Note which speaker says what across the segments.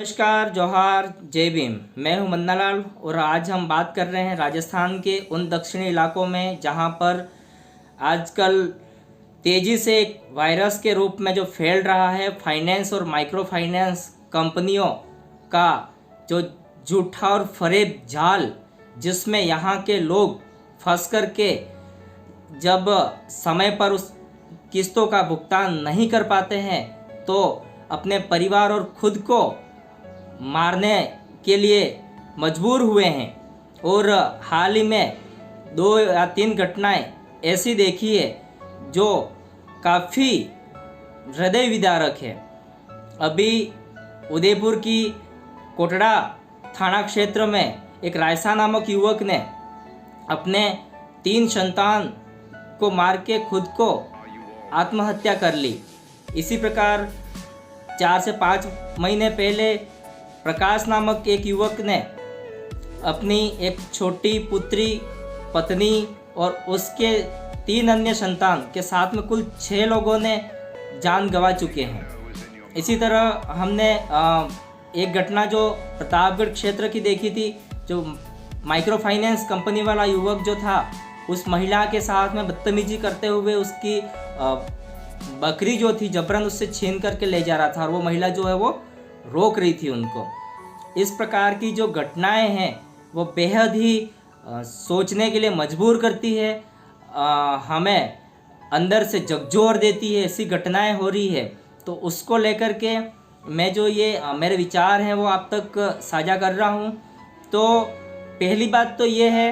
Speaker 1: नमस्कार, जोहार, जय भीम। मैं हूं मन्नालाल और आज हम बात कर रहे हैं राजस्थान के उन दक्षिणी इलाकों में जहां पर आजकल तेज़ी से एक वायरस के रूप में जो फैल रहा है फाइनेंस और माइक्रो फाइनेंस कंपनियों का जो झूठा और फरेब जाल, जिसमें यहाँ के लोग फंस कर के जब समय पर उस किस्तों का भुगतान नहीं कर पाते हैं तो अपने परिवार और खुद को मारने के लिए मजबूर हुए हैं। और हाल ही में 2 या 3 घटनाएं ऐसी देखी है जो काफ़ी हृदय विदारक है। अभी उदयपुर की कोटड़ा थाना क्षेत्र में एक रायसा नामक युवक ने अपने 3 संतान को मार के खुद को आत्महत्या कर ली। इसी प्रकार 4 से 5 महीने पहले प्रकाश नामक एक युवक ने अपनी एक छोटी पुत्री, पत्नी और उसके 3 अन्य संतान के साथ में कुल 6 लोगों ने जान गंवा चुके हैं। इसी तरह हमने एक घटना जो प्रतापगढ़ क्षेत्र की देखी थी, जो माइक्रो फाइनेंस कंपनी वाला युवक जो था उस महिला के साथ में बदतमीजी करते हुए उसकी बकरी जो थी जबरन उससे छीन करके ले जा रहा था और वो महिला जो है वो रोक रही थी उनको। इस प्रकार की जो घटनाएं हैं वो बेहद ही सोचने के लिए मजबूर करती है, हमें अंदर से झकझोर देती है। ऐसी घटनाएं हो रही है तो उसको लेकर के मैं जो ये मेरे विचार हैं वो आप तक साझा कर रहा हूँ। तो पहली बात तो ये है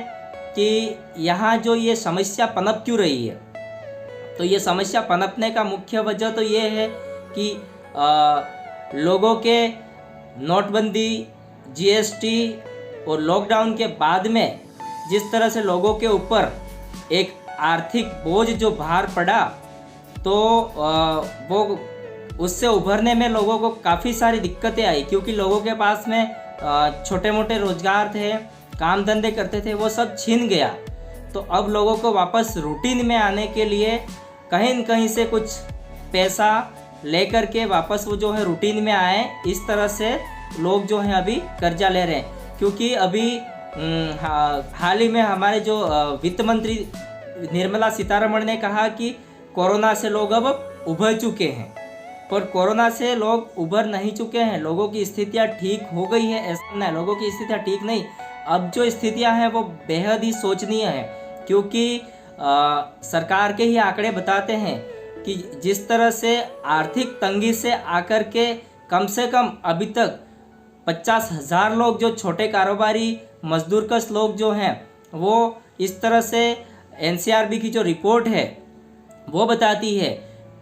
Speaker 1: कि यहाँ जो ये समस्या पनप क्यों रही है, तो ये समस्या पनपने का मुख्य वजह तो ये है कि लोगों के नोटबंदी, जीएसटी और लॉकडाउन के बाद में जिस तरह से लोगों के ऊपर एक आर्थिक बोझ जो भार पड़ा, तो वो उससे उभरने में लोगों को काफ़ी सारी दिक्कतें आई, क्योंकि लोगों के पास में छोटे मोटे रोजगार थे, काम धंधे करते थे, वो सब छीन गया। तो अब लोगों को वापस रूटीन में आने के लिए कहीं न कहीं से कुछ पैसा लेकर के वापस वो जो है रूटीन में आए। इस तरह से लोग जो हैं अभी कर्जा ले रहे हैं, क्योंकि अभी हाल ही में हमारे जो वित्त मंत्री निर्मला सीतारमण ने कहा कि कोरोना से लोग अब उभर चुके हैं, पर कोरोना से लोग उभर नहीं चुके हैं। लोगों की स्थितियां ठीक हो गई है ऐसा नहीं, लोगों की स्थितियां ठीक नहीं। अब जो स्थितियां हैं वो बेहद ही शोचनीय है, क्योंकि सरकार के ही आंकड़े बताते हैं कि जिस तरह से आर्थिक तंगी से आकर के कम से कम अभी तक 50,000 लोग जो छोटे कारोबारी मजदूरकश लोग जो हैं वो इस तरह से एनसीआरबी की जो रिपोर्ट है वो बताती है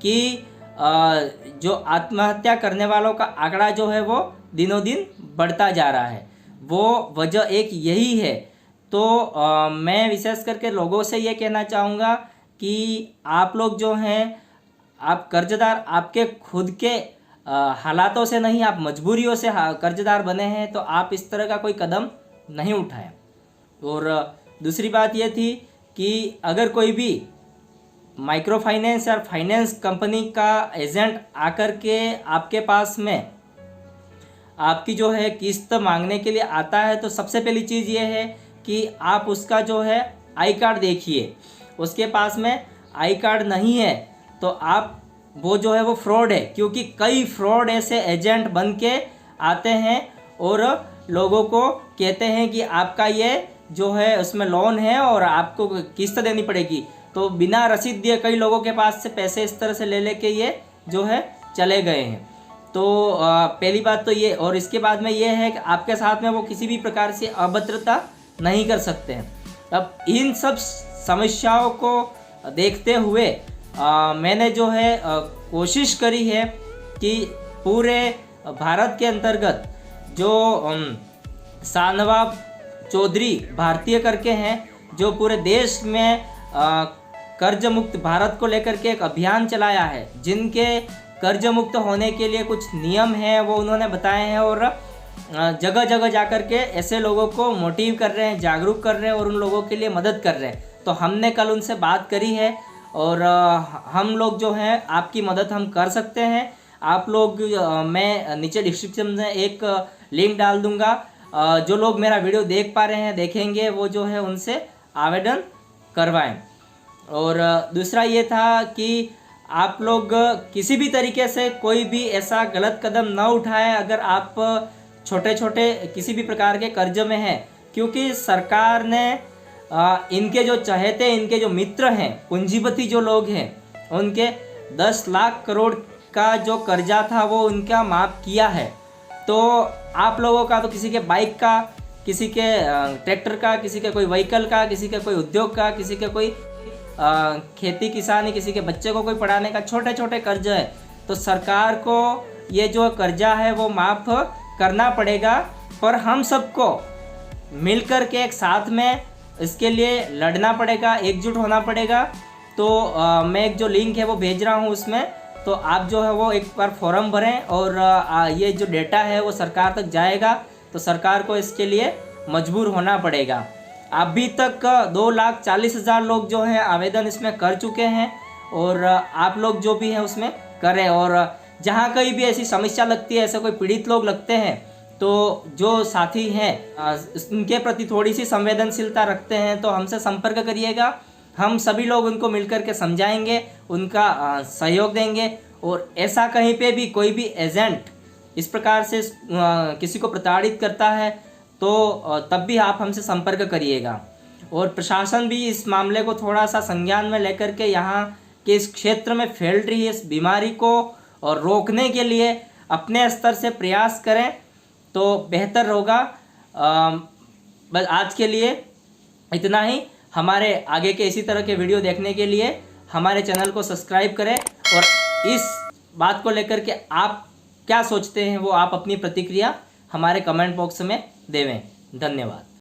Speaker 1: कि जो आत्महत्या करने वालों का आंकड़ा जो है वो दिनों दिन बढ़ता जा रहा है। वो वजह एक यही है। तो मैं विशेष करके लोगों से ये कहना चाहूँगा कि आप लोग जो हैं, आप कर्जदार आपके खुद के हालातों से नहीं, आप मजबूरियों से कर्जदार बने हैं, तो आप इस तरह का कोई कदम नहीं उठाएं। और दूसरी बात ये थी कि अगर कोई भी माइक्रो फाइनेंस या फाइनेंस कंपनी का एजेंट आकर के आपके पास में आपकी जो है किस्त मांगने के लिए आता है, तो सबसे पहली चीज़ ये है कि आप उसका जो है आई कार्ड देखिए। उसके पास में आई कार्ड नहीं है तो आप वो जो है वो फ्रॉड है, क्योंकि कई फ्रॉड ऐसे एजेंट बन के आते हैं और लोगों को कहते हैं कि आपका ये जो है उसमें लोन है और आपको किस्त देनी पड़ेगी। तो बिना रसीद दिए कई लोगों के पास से पैसे इस तरह से ले लेके ये जो है चले गए हैं। तो पहली बात तो ये, और इसके बाद में ये है कि आपके साथ में वो किसी भी प्रकार से अभद्रता नहीं कर सकते हैं। अब इन सब समस्याओं को देखते हुए मैंने जो है कोशिश करी है कि पूरे भारत के अंतर्गत जो शाहनवाज चौधरी भारतीय करके हैं, जो पूरे देश में कर्ज मुक्त भारत को लेकर के एक अभियान चलाया है, जिनके कर्ज मुक्त होने के लिए कुछ नियम हैं वो उन्होंने बताए हैं और जगह जगह जाकर के ऐसे लोगों को मोटिव कर रहे हैं, जागरूक कर रहे हैं और उन लोगों के लिए मदद कर रहे हैं। तो हमने कल उनसे बात करी है और हम लोग जो हैं आपकी मदद हम कर सकते हैं। आप लोग मैं नीचे डिस्क्रिप्शन में एक लिंक डाल दूंगा। जो लोग मेरा वीडियो देख पा रहे हैं, देखेंगे, वो जो है उनसे आवेदन करवाएं। और दूसरा ये था कि आप लोग किसी भी तरीके से कोई भी ऐसा गलत कदम ना उठाएं अगर आप छोटे छोटे किसी भी प्रकार के कर्ज में हैं, क्योंकि सरकार ने इनके जो चहेते, इनके जो मित्र हैं, पूंजीपति जो लोग हैं, उनके 10 लाख करोड़ का जो कर्जा था वो उनका माफ़ किया है। तो आप लोगों का तो किसी के बाइक का, किसी के ट्रैक्टर का, किसी के कोई व्हीकल का, किसी के कोई उद्योग का, किसी के कोई खेती किसानी, किसी के बच्चे को कोई पढ़ाने का छोटे छोटे कर्ज है, तो सरकार को ये जो कर्जा है वो माफ़ करना पड़ेगा। पर हम सबको मिलकर के एक साथ में इसके लिए लड़ना पड़ेगा, एकजुट होना पड़ेगा। तो मैं एक जो लिंक है वो भेज रहा हूँ उसमें, तो आप जो है वो एक बार फॉर्म भरें और ये जो डेटा है वो सरकार तक जाएगा, तो सरकार को इसके लिए मजबूर होना पड़ेगा। अभी तक 2,40,000 लोग जो हैं आवेदन इसमें कर चुके हैं, और आप लोग जो भी हैं उसमें करें। और जहाँ कहीं भी ऐसी समस्या लगती है, ऐसे कोई पीड़ित लोग लगते हैं, तो जो साथी हैं उनके प्रति थोड़ी सी संवेदनशीलता रखते हैं तो हमसे संपर्क करिएगा। हम सभी लोग उनको मिलकर के समझाएंगे, उनका सहयोग देंगे। और ऐसा कहीं पे भी कोई भी एजेंट इस प्रकार से किसी को प्रताड़ित करता है तो तब भी आप हमसे संपर्क करिएगा। और प्रशासन भी इस मामले को थोड़ा सा संज्ञान में लेकर के यहाँ के इस क्षेत्र में फैल रही है इस बीमारी को और रोकने के लिए अपने स्तर से प्रयास करें तो बेहतर होगा। बस आज के लिए इतना ही। हमारे आगे के इसी तरह के वीडियो देखने के लिए हमारे चैनल को सब्सक्राइब करें, और इस बात को लेकर के आप क्या सोचते हैं वो आप अपनी प्रतिक्रिया हमारे कमेंट बॉक्स में देवें। धन्यवाद।